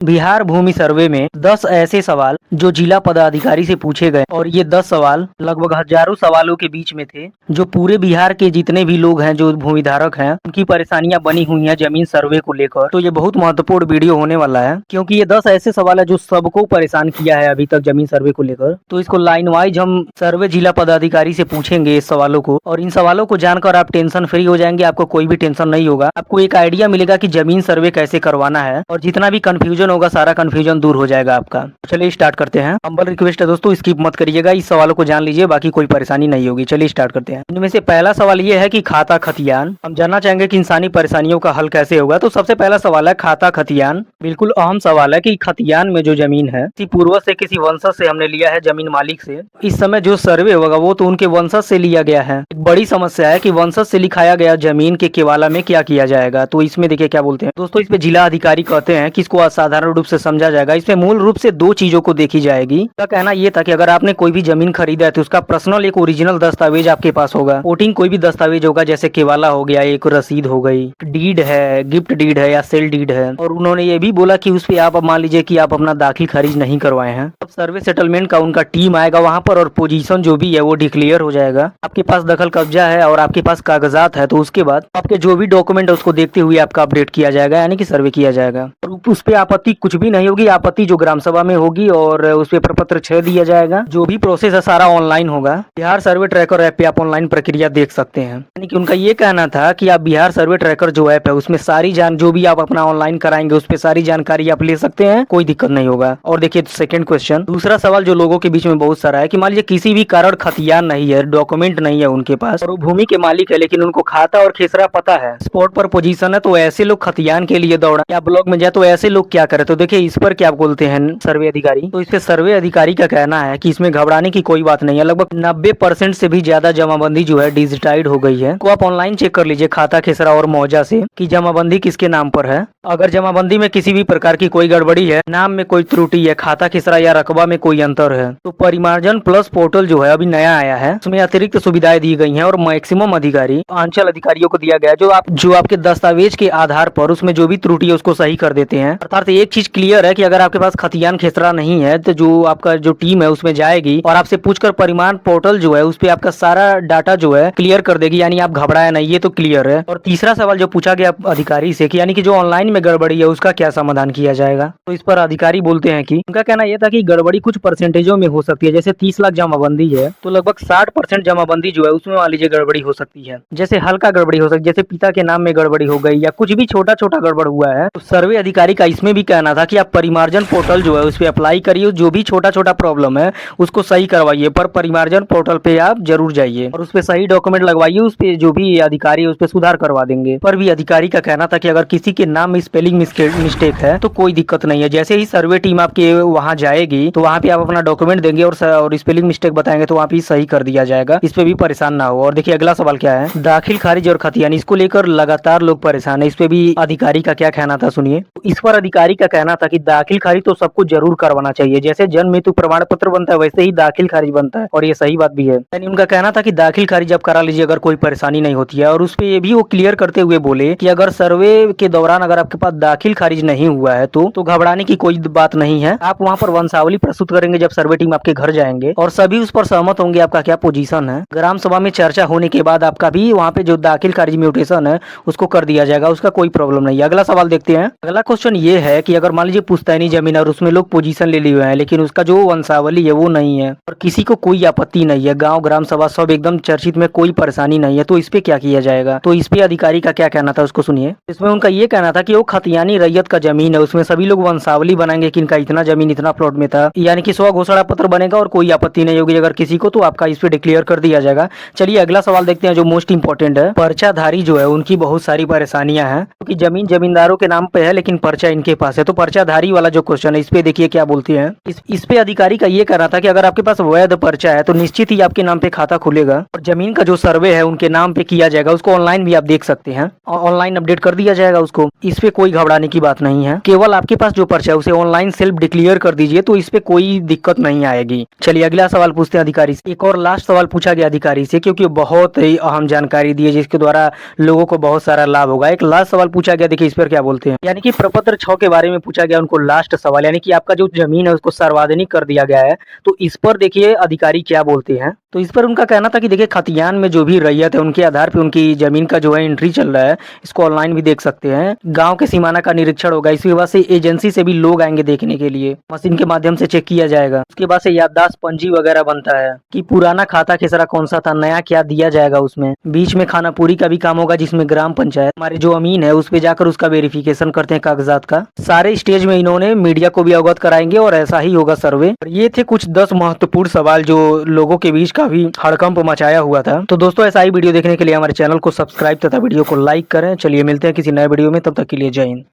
बिहार भूमि सर्वे में 10 ऐसे सवाल जो जिला पदाधिकारी से पूछे गए और ये 10 सवाल लगभग हजारों सवालों के बीच में थे जो पूरे बिहार के जितने भी लोग हैं जो भूमिधारक हैं उनकी परेशानियां बनी हुई हैं जमीन सर्वे को लेकर। तो ये बहुत महत्वपूर्ण वीडियो होने वाला है क्योंकि ये 10 ऐसे सवाल है जो सबको परेशान किया है अभी तक जमीन सर्वे को लेकर। तो इसको लाइन वाइज हम सर्वे जिला पदाधिकारी से पूछेंगे इस सवालों को, और इन सवालों को जानकर आप टेंशन फ्री हो जाएंगे। आपको कोई भी टेंशन नहीं होगा, आपको एक आइडिया मिलेगा कि जमीन सर्वे कैसे करवाना है और जितना भी कंफ्यूजन होगा सारा कंफ्यूजन दूर हो जाएगा आपका। चलिए स्टार्ट करते हैं। हम्बल रिक्वेस्ट है दोस्तों, स्किप मत करिएगा, इस सवालों को जान लीजिए, बाकी कोई परेशानी नहीं होगी। चलिए स्टार्ट करते हैं। इनमें से पहला सवाल ये है कि खाता खतियान। हम जानना चाहेंगे कि इंसानी परेशानियों का हल कैसे होगा। तो सबसे पहला सवाल है खाता खतियान। बिल्कुल अहम सवाल है कि खतियान में जो जमीन है किसी पूर्वज से किसी वंशज से हमने लिया है, जमीन मालिक से। इस समय जो सर्वे होगा वो तो उनके वंशज से लिया गया है। एक बड़ी समस्या है कि वंशज से लिखाया गया जमीन के केवाला में क्या किया जाएगा। तो इसमें देखिए क्या बोलते हैं दोस्तों, इस पे जिला अधिकारी कहते हैं कि इसको असाधारण रूप से समझा जाएगा। इसमें मूल रूप से दो चीजों को देखी जाएगी। का कहना यह था कि अगर आपने कोई भी जमीन खरीदा है तो उसका पर्सनल एक ओरिजिनल दस्तावेज आपके पास होगा। वोटिंग कोई भी दस्तावेज होगा, जैसे केवाला हो गया, एक रसीद हो गई, डीड है, गिफ्ट डीड है या सेल डीड है। और उन्होंने ये भी बोला कि उस पे आप मान लीजिए कि आप अपना दाखिल खारिज नहीं करवाए हैं, अब सर्वे सेटलमेंट का उनका टीम आएगा वहां पर और पोजीशन जो भी है वो डिक्लेयर हो जाएगा। आपके पास दखल कब्जा है और आपके पास कागजात है, तो उसके बाद आपके जो भी डॉक्यूमेंट है उसको देखते हुए आपका अपडेट किया जाएगा, यानी कि सर्वे किया जाएगा। और उस पे आपत्ति कुछ भी नहीं होगी, आपत्ति जो ग्राम सभा में होगी और उस पे प्रपत्र 6 दिया जाएगा। जो भी प्रोसेस है सारा ऑनलाइन होगा। बिहार सर्वे ट्रैकर ऐप पे आप ऑनलाइन प्रक्रिया देख सकते हैं। यानी कि उनका ये कहना था कि आप बिहार सर्वे ट्रैकर जो ऐप है उसमें सारी जो भी आप अपना ऑनलाइन कराएंगे उस पे सारी जानकारी आप ले सकते हैं, कोई दिक्कत नहीं होगा। और देखिए सेकंड क्वेश्चन, दूसरा सवाल जो लोगों के बीच में बहुत सारा है कि मान लीजिए किसी भी कारण खतियान नहीं है, डॉक्यूमेंट नहीं है उनके पास और वो भूमि के मालिक है, लेकिन उनको खाता और खेसरा पता है, स्पॉट पर पोजीशन है, तो ऐसे लोग खतियान के लिए दौड़ा या ब्लॉक में जाए तो ऐसे लोग क्या करे। तो देखिए इस पर क्या बोलते हैं सर्वे अधिकारी। तो इस पे सर्वे अधिकारी का कहना है कि इसमें घबराने की कोई बात नहीं है। लगभग 90% से भी ज्यादा जमाबंदी जो है डिजिटाइड हो गई है। तो आप ऑनलाइन चेक कर लीजिए खाता खेसरा और मौजा से कि जमाबंदी किसके नाम पर है। अगर जमाबंदी में किसी भी प्रकार की कोई गड़बड़ी है, नाम में कोई त्रुटि है, खाता खेसरा या रकबा में कोई अंतर है, तो परिमार्जन प्लस पोर्टल जो है अभी नया आया है, उसमें अतिरिक्त सुविधाएं दी गई हैं और मैक्सिमम अधिकारी अंचल अधिकारियों को दिया गया जो आपके दस्तावेज के आधार पर उसमें जो भी त्रुटि है उसको सही कर देते हैं। अर्थात एक चीज क्लियर है कि अगर आपके पास खतियान खेसरा नहीं है तो जो आपका जो टीम है उसमें जाएगी और आपसे पूछकर परिमाण पोर्टल जो है उस पे आपका सारा डाटा जो है क्लियर कर देगी, यानी आप घबराए नहीं, ये तो क्लियर है। और तीसरा सवाल जो पूछा गया अधिकारी से कि यानी कि जो ऑनलाइन में गड़बड़ी है उसका क्या समाधान किया जाएगा। तो इस पर अधिकारी बोलते हैं कि उनका कहना यह था कि गड़बड़ी कुछ परसेंटेजों में हो सकती है। जैसे 30 लाख जमाबंदी है तो लगभग 60% जमाबंदी जो है उसमें मान लीजिए गड़बड़ी हो सकती है। जैसे हल्का गड़बड़ी हो सकती है, जैसे पिता के नाम में गड़बड़ी हो गई या कुछ भी छोटा छोटा गड़बड़ हुआ है। तो सर्वे अधिकारी का इसमें भी कहना था कि आप परिमार्जन पोर्टल जो है उस पर अप्लाई करिए, जो भी छोटा छोटा प्रॉब्लम है उसको सही करवाइए, पर परिमार्जन पोर्टल पे आप जरूर जाइए और उस पे सही डॉक्यूमेंट लगवाइए, उस पे जो भी अधिकारी है उस पे सुधार करवा देंगे। पर भी अधिकारी का कहना था कि अगर किसी के नाम में स्पेलिंग मिस्टेक है तो कोई दिक्कत नहीं है। जैसे ही सर्वे टीम आपके वहाँ जाएगी तो वहाँ पे आप अपना डॉक्यूमेंट देंगे और स्पेलिंग मिस्टेक बताएंगे तो वहाँ पे सही कर दिया जाएगा। इस पे भी परेशान ना हो। और देखिए अगला सवाल क्या है, दाखिल खारिज और खतियान, इसको लेकर लगातार लोग परेशान है। इस पे भी अधिकारी का क्या कहना था सुनिए। इस पर अधिकारी का कहना था कि दाखिल खारिज तो सबको जरूर करवाना चाहिए, जैसे जन्म मृत्यु प्रमाण पत्र बनता है वैसे ही दाखिल खारिज बनता है, और ये सही बात भी है। यानी उनका कहना था कि दाखिल खारिज आप करा लीजिए अगर कोई परेशानी नहीं होती है। और उस पे ये भी वो क्लियर करते हुए बोले कि अगर सर्वे के दौरान अगर आपके पास दाखिल खारिज नहीं हुआ है तो घबराने की कोई बात नहीं है। आप वहाँ पर वंशावली प्रस्तुत करेंगे जब सर्वे टीम आपके घर जाएंगे और सभी उस पर सहमत होंगे आपका क्या पोजीशन है। ग्राम सभा में चर्चा होने के बाद आपका भी वहाँ पे जो दाखिल खारिज म्यूटेशन है उसको कर दिया जाएगा, उसका कोई प्रॉब्लम नहीं है। अगला सवाल देखते हैं। अगला क्वेश्चन ये है कि अगर मान लीजिए पुश्तैनी जमीन और उसमें लोग पोजीशन ले लिए हुए हैं लेकिन उसका जो वंशावली है वो नहीं है और किसी को कोई आपत्ति नहीं है, गांव ग्राम सभा सब एकदम चर्चित में, कोई परेशानी नहीं है, तो इस पे क्या किया जाएगा। तो इस पे अधिकारी का क्या कहना था उसको सुनिए। इसमें उनका ये कहना था कि वो खतियानी रैयत का जमीन है, उसमें सभी लोग वंशावली बनाएंगे कि इनका इतना जमीन इतना प्लॉट में था, यानी कि 100 घोषणा पत्र बनेगा और कोई आपत्ति नहीं होगी अगर किसी को, तो आपका इस पे डिक्लेयर कर दिया जाएगा। चलिए अगला सवाल देखते हैं जो मोस्ट इंपॉर्टेंट है। पर्चाधारी जो है उनकी बहुत सारी परेशानियां हैं क्योंकि जमीन जमींदारों के नाम पे है लेकिन पर्चा इनके पास है। तो पर्चाधारी वाला जो क्वेश्चन है इस पे देखिए क्या बोलते हैं। इस पे अधिकारी का ये कहना था कि अगर आपके पास वैध पर्चा है तो निश्चित ही आपके नाम पे खाता खुलेगा और जमीन का जो सर्वे है उनके नाम पे किया जाएगा, उसको ऑनलाइन भी आप देख सकते हैं, ऑनलाइन अपडेट कर दिया जाएगा उसको। इस पे पे कोई घबराने की बात नहीं है। केवल आपके पास जो पर्चा है उसे ऑनलाइन सेल्फ डिक्लेयर कर दीजिए, तो इस पे कोई दिक्कत नहीं आएगी। चलिए अगला सवाल पूछते हैं अधिकारी से। एक और लास्ट सवाल पूछा गया अधिकारी से, क्योंकि बहुत ही अहम जानकारी दी है जिसके द्वारा लोगों को बहुत सारा लाभ होगा। एक लास्ट सवाल पूछा गया, देखिए इस पर क्या बोलते हैं। यानी कि प्रपत्र 6 के बारे में पूछा गया उनको लास्ट सवाल, यानी कि आपका जो जमीन है उसको सार्वजनिक कर दिया गया है। तो इस पर देखिए अधिकारी क्या बोलते हैं। तो इस पर उनका कहना था कि देखिए खतियान में जो भी रैयत है उनके आधार पे उनकी जमीन का जो है एंट्री चल रहा है, इसको ऑनलाइन भी देख सकते हैं। गांव के सीमाना का निरीक्षण होगा, इसके बाद से एजेंसी से भी लोग आएंगे देखने के लिए, मशीन के माध्यम से चेक किया जाएगा। उसके बाद से याददाश्त पंजी वगैरह बनता है कि पुराना खाता खेसरा कौन सा था, नया क्या दिया जाएगा उसमें। बीच में खाना पूरी का भी काम होगा, जिसमें ग्राम पंचायत हमारे जो अमीन है उस पे जाकर उसका वेरिफिकेशन करते हैं कागजात का। सारे स्टेज में इन्होंने मीडिया को भी अवगत कराएंगे और ऐसा ही होगा सर्वे। और ये थे कुछ 10 महत्वपूर्ण सवाल जो लोगों के बीच काफी हड़कंप मचाया हुआ था। तो दोस्तों ऐसा ही वीडियो देखने के लिए हमारे चैनल को सब्सक्राइब तथा वीडियो को लाइक करें। चलिए मिलते हैं किसी नए वीडियो में, तब तक के लिए जय हिंद।